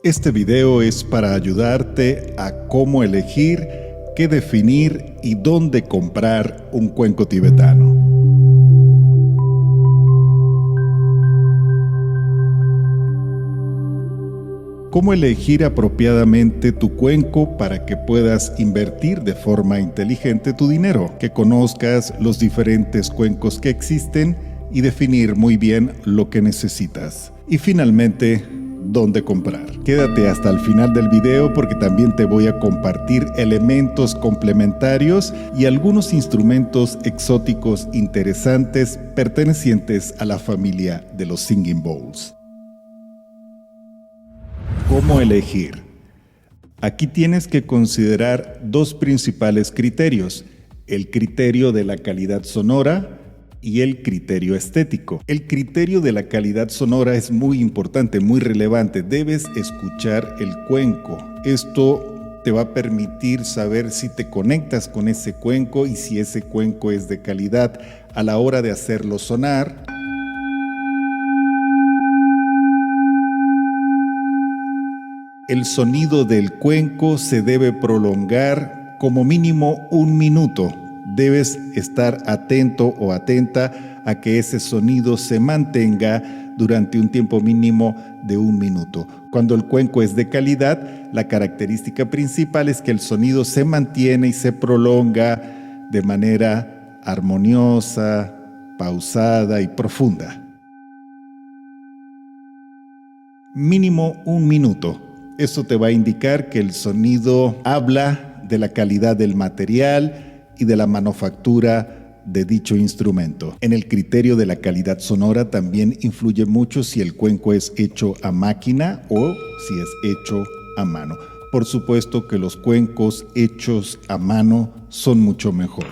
Este video es para ayudarte a cómo elegir, qué definir y dónde comprar un cuenco tibetano. Cómo elegir apropiadamente tu cuenco para que puedas invertir de forma inteligente tu dinero, que conozcas los diferentes cuencos que existen y definir muy bien lo que necesitas. Y finalmente, dónde comprar. Quédate hasta el final del video porque también te voy a compartir elementos complementarios y algunos instrumentos exóticos interesantes pertenecientes a la familia de los Singing Bowls. ¿Cómo elegir? Aquí tienes que considerar dos principales criterios: el criterio de la calidad sonora y el criterio estético. El criterio de la calidad sonora es muy importante, muy relevante. Debes escuchar el cuenco. Esto te va a permitir saber si te conectas con ese cuenco y si ese cuenco es de calidad a la hora de hacerlo sonar. El sonido del cuenco se debe prolongar como mínimo 1 minuto. Debes estar atento o atenta a que ese sonido se mantenga durante un tiempo mínimo de 1 minuto. Cuando el cuenco es de calidad, la característica principal es que el sonido se mantiene y se prolonga de manera armoniosa, pausada y profunda. Mínimo 1 minuto. Esto te va a indicar que el sonido habla de la calidad del material y de la manufactura de dicho instrumento. En el criterio de la calidad sonora también influye mucho si el cuenco es hecho a máquina o si es hecho a mano. Por supuesto que los cuencos hechos a mano son mucho mejor.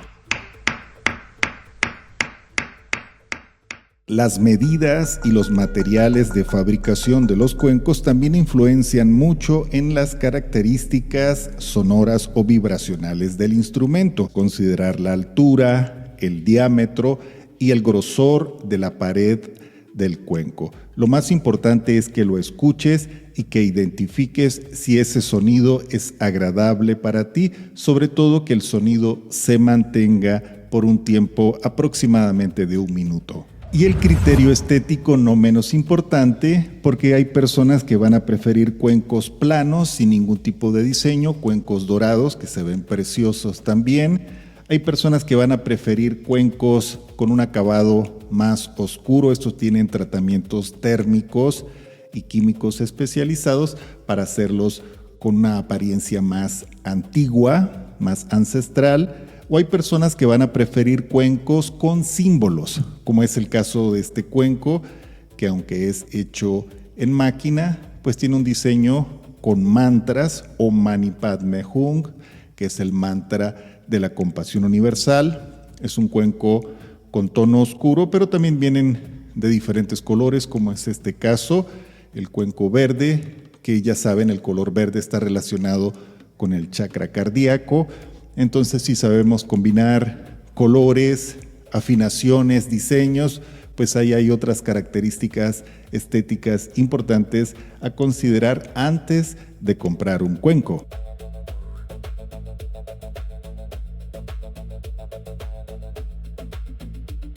Las medidas y los materiales de fabricación de los cuencos también influencian mucho en las características sonoras o vibracionales del instrumento. Considerar la altura, el diámetro y el grosor de la pared del cuenco. Lo más importante es que lo escuches y que identifiques si ese sonido es agradable para ti, sobre todo que el sonido se mantenga por un tiempo aproximadamente de 1 minuto. Y el criterio estético no menos importante, porque hay personas que van a preferir cuencos planos sin ningún tipo de diseño, cuencos dorados que se ven preciosos también. Hay personas que van a preferir cuencos con un acabado más oscuro. Estos tienen tratamientos térmicos y químicos especializados para hacerlos con una apariencia más antigua, más ancestral. O hay personas que van a preferir cuencos con símbolos, como es el caso de este cuenco, que aunque es hecho en máquina, pues tiene un diseño con mantras o Mani Padme Hung, que es el mantra de la compasión universal. Es un cuenco con tono oscuro, pero también vienen de diferentes colores, como es este caso, el cuenco verde, que ya saben, el color verde está relacionado con el chakra cardíaco. Entonces, si sabemos combinar colores, afinaciones, diseños, pues ahí hay otras características estéticas importantes a considerar antes de comprar un cuenco.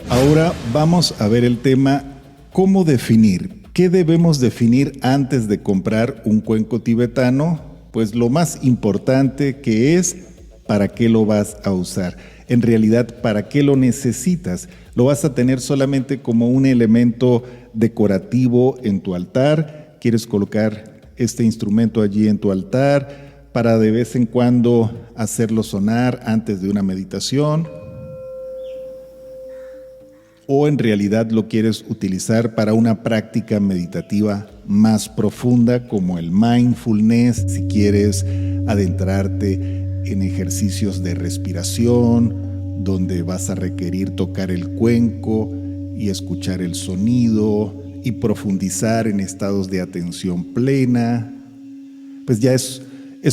Ahora vamos a ver el tema ¿cómo definir? ¿Qué debemos definir antes de comprar un cuenco tibetano? Pues lo más importante que es ¿para qué lo vas a usar? En realidad, ¿para qué lo necesitas? ¿Lo vas a tener solamente como un elemento decorativo en tu altar? ¿Quieres colocar este instrumento allí en tu altar para de vez en cuando hacerlo sonar antes de una meditación? ¿O en realidad lo quieres utilizar para una práctica meditativa más profunda como el mindfulness, si quieres adentrarte en ejercicios de respiración, donde vas a requerir tocar el cuenco y escuchar el sonido y profundizar en estados de atención plena? Pues ya es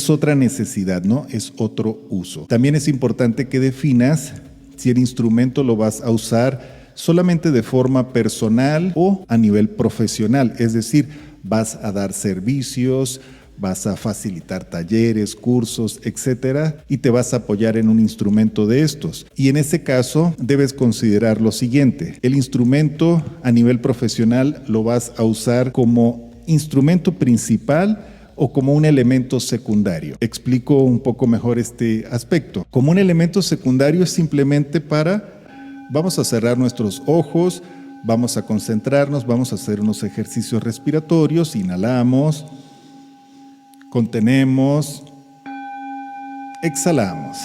otra necesidad, ¿no? Es otro uso. También es importante que definas si el instrumento lo vas a usar solamente de forma personal o a nivel profesional, es decir, vas a dar servicios, vas a facilitar talleres, cursos, etcétera, y te vas a apoyar en un instrumento de estos. Y en ese caso debes considerar lo siguiente: el instrumento a nivel profesional lo vas a usar como instrumento principal o como un elemento secundario. Explico un poco mejor este aspecto. Como un elemento secundario es simplemente vamos a cerrar nuestros ojos, vamos a concentrarnos, vamos a hacer unos ejercicios respiratorios, inhalamos, contenemos, exhalamos.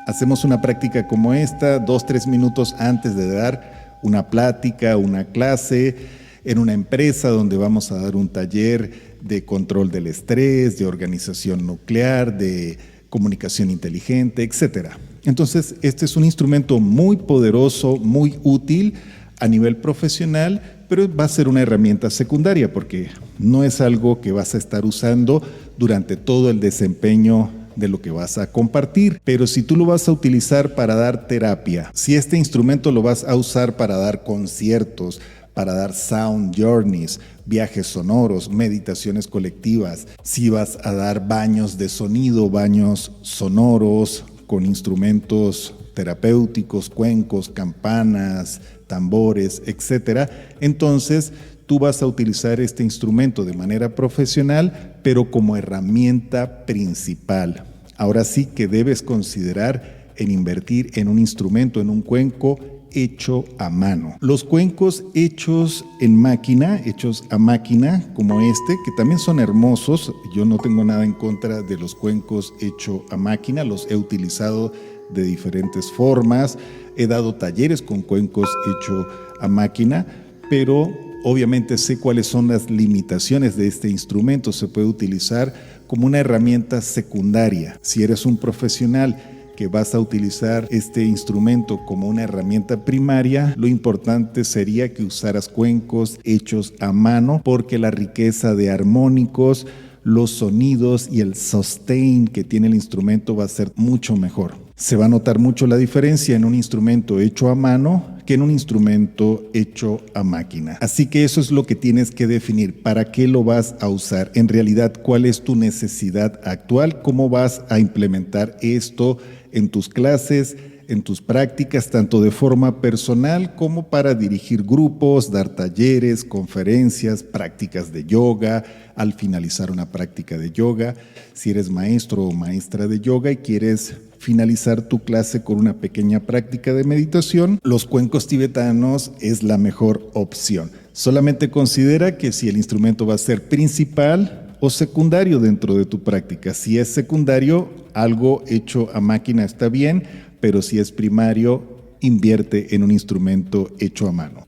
Hacemos una práctica como esta 2-3 minutos antes de dar una plática, una clase, en una empresa donde vamos a dar un taller de control del estrés, de organización nuclear, de comunicación inteligente, etc. Entonces, este es un instrumento muy poderoso, muy útil a nivel profesional, pero va a ser una herramienta secundaria porque no es algo que vas a estar usando durante todo el desempeño de lo que vas a compartir. Pero si tú lo vas a utilizar para dar terapia, si este instrumento lo vas a usar para dar conciertos, para dar sound journeys, viajes sonoros, meditaciones colectivas, si vas a dar baños de sonido, baños sonoros con instrumentos terapéuticos, cuencos, campanas, tambores, etc., entonces tú vas a utilizar este instrumento de manera profesional, pero como herramienta principal. Ahora sí que debes considerar en invertir en un instrumento, en un cuenco hecho a mano. Los cuencos hechos en máquina, hechos a máquina, como este, que también son hermosos. Yo no tengo nada en contra de los cuencos hechos a máquina, los he utilizado de diferentes formas, he dado talleres con cuencos hechos a máquina, pero obviamente sé cuáles son las limitaciones de este instrumento. Se puede utilizar como una herramienta secundaria. Si eres un profesional que vas a utilizar este instrumento como una herramienta primaria, lo importante sería que usaras cuencos hechos a mano, porque la riqueza de armónicos, los sonidos y el sustain que tiene el instrumento va a ser mucho mejor. Se va a notar mucho la diferencia en un instrumento hecho a mano que en un instrumento hecho a máquina. Así que eso es lo que tienes que definir. ¿Para qué lo vas a usar? En realidad, ¿cuál es tu necesidad actual? ¿Cómo vas a implementar esto en tus clases, en tus prácticas, tanto de forma personal como para dirigir grupos, dar talleres, conferencias, prácticas de yoga, al finalizar una práctica de yoga? Si eres maestro o maestra de yoga y quieres finalizar tu clase con una pequeña práctica de meditación, los cuencos tibetanos es la mejor opción. Solamente considera que si el instrumento va a ser principal o secundario dentro de tu práctica. Si es secundario, algo hecho a máquina está bien, pero si es primario, invierte en un instrumento hecho a mano.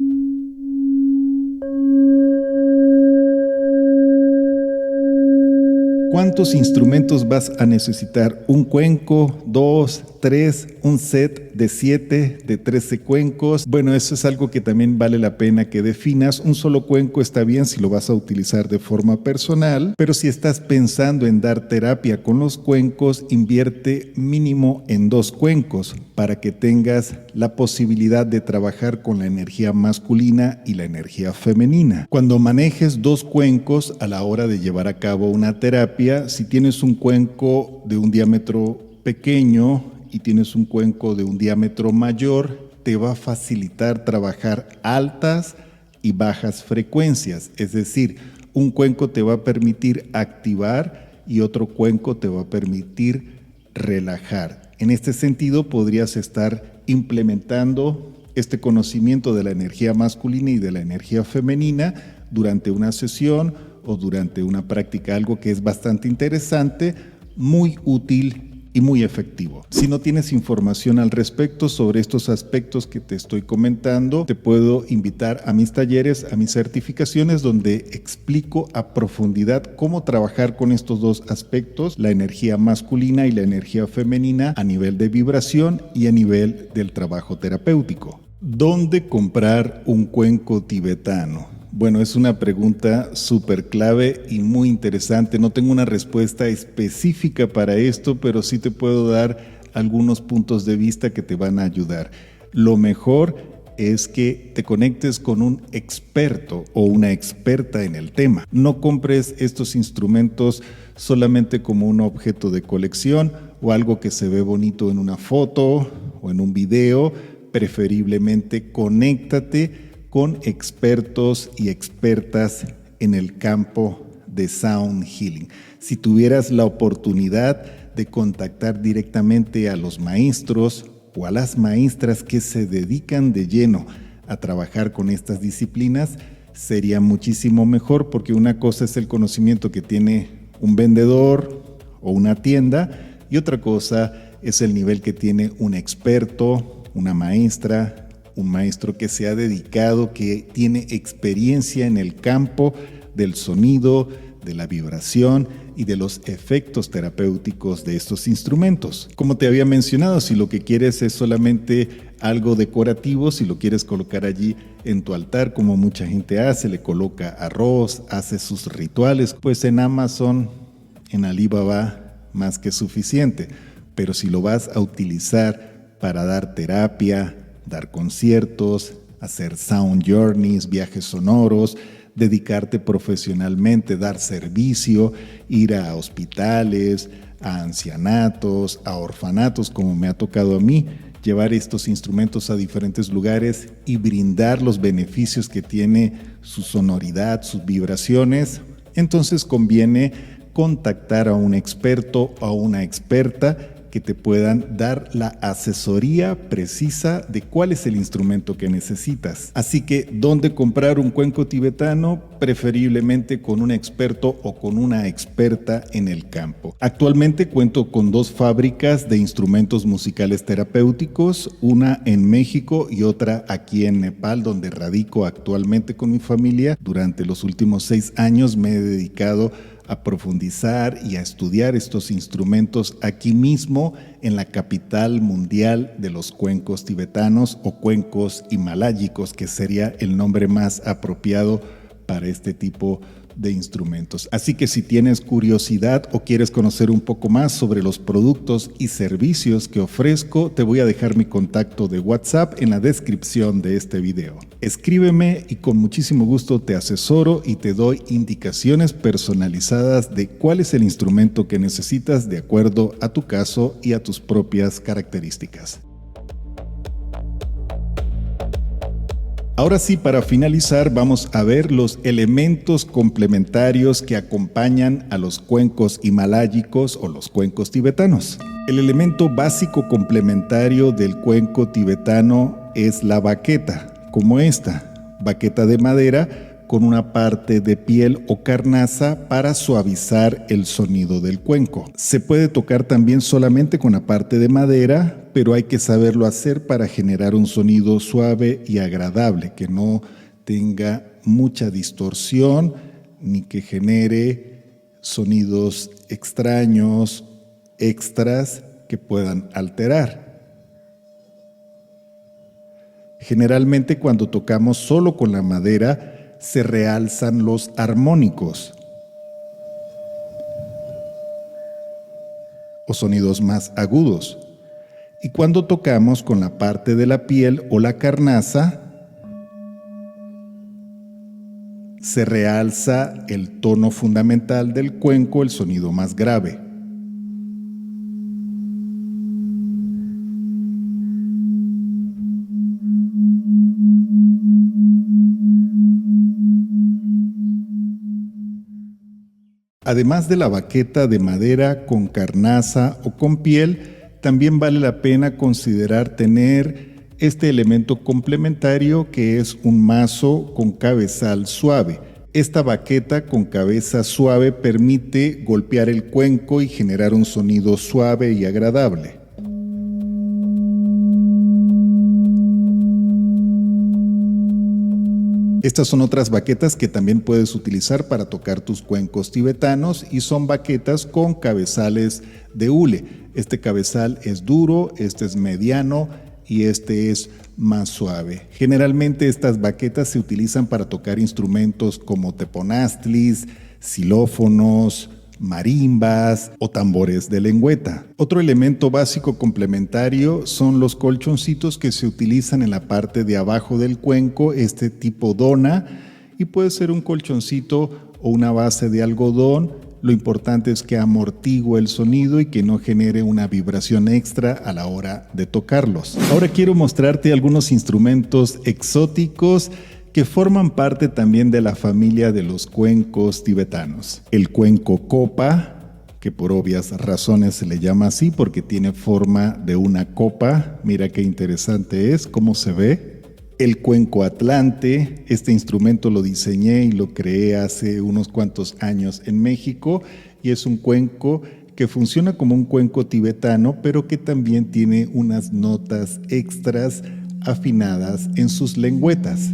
¿Cuántos instrumentos vas a necesitar? ¿Un cuenco, 2, 3, un set de 7, de 13 cuencos? Bueno, eso es algo que también vale la pena que definas. Un solo cuenco está bien si lo vas a utilizar de forma personal, pero si estás pensando en dar terapia con los cuencos, invierte mínimo en 2 cuencos para que tengas la posibilidad de trabajar con la energía masculina y la energía femenina. Cuando manejes 2 cuencos a la hora de llevar a cabo una terapia, si tienes un cuenco de un diámetro pequeño y tienes un cuenco de un diámetro mayor, te va a facilitar trabajar altas y bajas frecuencias. Es decir, un cuenco te va a permitir activar y otro cuenco te va a permitir relajar. En este sentido, podrías estar implementando este conocimiento de la energía masculina y de la energía femenina durante una sesión o durante una práctica, algo que es bastante interesante, muy útil y muy efectivo. Si no tienes información al respecto sobre estos aspectos que te estoy comentando, te puedo invitar a mis talleres, a mis certificaciones, donde explico a profundidad cómo trabajar con estos 2 aspectos, la energía masculina y la energía femenina, a nivel de vibración y a nivel del trabajo terapéutico. ¿Dónde comprar un cuenco tibetano? Bueno, es una pregunta súper clave y muy interesante. No tengo una respuesta específica para esto, pero sí te puedo dar algunos puntos de vista que te van a ayudar. Lo mejor es que te conectes con un experto o una experta en el tema. No compres estos instrumentos solamente como un objeto de colección o algo que se ve bonito en una foto o en un video. Preferiblemente conéctate con expertos y expertas en el campo de sound healing. Si tuvieras la oportunidad de contactar directamente a los maestros o a las maestras que se dedican de lleno a trabajar con estas disciplinas, sería muchísimo mejor, porque una cosa es el conocimiento que tiene un vendedor o una tienda y otra cosa es el nivel que tiene un experto, una maestra, un maestro que se ha dedicado, que tiene experiencia en el campo del sonido, de la vibración y de los efectos terapéuticos de estos instrumentos. Como te había mencionado, si lo que quieres es solamente algo decorativo, si lo quieres colocar allí en tu altar, como mucha gente hace, le coloca arroz, hace sus rituales, pues en Amazon, en Alibaba, más que suficiente. Pero si lo vas a utilizar para dar terapia, dar conciertos, hacer sound journeys, viajes sonoros, dedicarte profesionalmente, dar servicio, ir a hospitales, a ancianatos, a orfanatos, como me ha tocado a mí, llevar estos instrumentos a diferentes lugares y brindar los beneficios que tiene su sonoridad, sus vibraciones, entonces conviene contactar a un experto o a una experta que te puedan dar la asesoría precisa de cuál es el instrumento que necesitas. Así que, ¿dónde comprar un cuenco tibetano? Preferiblemente con un experto o con una experta en el campo. Actualmente cuento con 2 fábricas de instrumentos musicales terapéuticos, una en México y otra aquí en Nepal, donde radico actualmente con mi familia. Durante los últimos 6 años me he dedicado a profundizar y a estudiar estos instrumentos aquí mismo en la capital mundial de los cuencos tibetanos o cuencos himalayicos, que sería el nombre más apropiado para este tipo de instrumentos. Así que si tienes curiosidad o quieres conocer un poco más sobre los productos y servicios que ofrezco, te voy a dejar mi contacto de WhatsApp en la descripción de este video. Escríbeme y con muchísimo gusto te asesoro y te doy indicaciones personalizadas de cuál es el instrumento que necesitas de acuerdo a tu caso y a tus propias características. Ahora sí, para finalizar, vamos a ver los elementos complementarios que acompañan a los cuencos himalayicos o los cuencos tibetanos. El elemento básico complementario del cuenco tibetano es la baqueta, como esta, baqueta de madera con una parte de piel o carnaza para suavizar el sonido del cuenco. Se puede tocar también solamente con la parte de madera, pero hay que saberlo hacer para generar un sonido suave y agradable, que no tenga mucha distorsión ni que genere sonidos extraños, extras que puedan alterar. Generalmente cuando tocamos solo con la madera, se realzan los armónicos o sonidos más agudos. Y cuando tocamos con la parte de la piel o la carnaza, se realza el tono fundamental del cuenco, el sonido más grave. Además de la baqueta de madera con carnaza o con piel, también vale la pena considerar tener este elemento complementario que es un mazo con cabezal suave. Esta baqueta con cabeza suave permite golpear el cuenco y generar un sonido suave y agradable. Estas son otras baquetas que también puedes utilizar para tocar tus cuencos tibetanos y son baquetas con cabezales de hule. Este cabezal es duro, este es mediano y este es más suave. Generalmente estas baquetas se utilizan para tocar instrumentos como teponaztlis, xilófonos, marimbas o tambores de lengüeta. Otro elemento básico complementario son los colchoncitos que se utilizan en la parte de abajo del cuenco, este tipo dona, y puede ser un colchoncito o una base de algodón. Lo importante es que amortigue el sonido y que no genere una vibración extra a la hora de tocarlos. Ahora quiero mostrarte algunos instrumentos exóticos que forman parte también de la familia de los cuencos tibetanos. El cuenco copa, que por obvias razones se le llama así porque tiene forma de una copa. Mira qué interesante es, cómo se ve. El cuenco atlante, este instrumento lo diseñé y lo creé hace unos cuantos años en México y es un cuenco que funciona como un cuenco tibetano, pero que también tiene unas notas extras afinadas en sus lengüetas.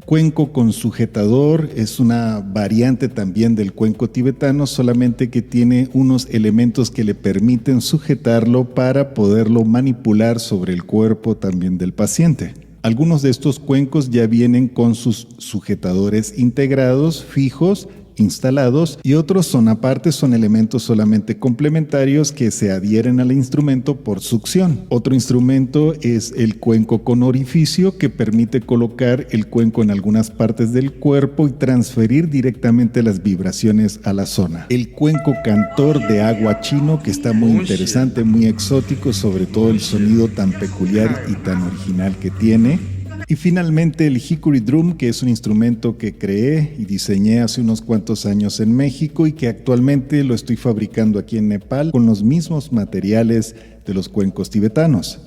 Cuenco con sujetador es una variante también del cuenco tibetano, solamente que tiene unos elementos que le permiten sujetarlo para poderlo manipular sobre el cuerpo también del paciente. Algunos de estos cuencos ya vienen con sus sujetadores integrados, fijos, instalados, y otros son aparte, son elementos solamente complementarios que se adhieren al instrumento por succión. Otro instrumento es el cuenco con orificio, que permite colocar el cuenco en algunas partes del cuerpo y transferir directamente las vibraciones a la zona. El cuenco cantor de agua chino, que está muy interesante, muy exótico, sobre todo el sonido tan peculiar y tan original que tiene. Y finalmente el Hickory Drum, que es un instrumento que creé y diseñé hace unos cuantos años en México y que actualmente lo estoy fabricando aquí en Nepal con los mismos materiales de los cuencos tibetanos.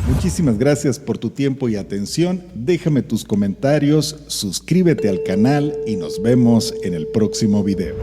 Muchísimas gracias por tu tiempo y atención. Déjame tus comentarios, suscríbete al canal y nos vemos en el próximo video.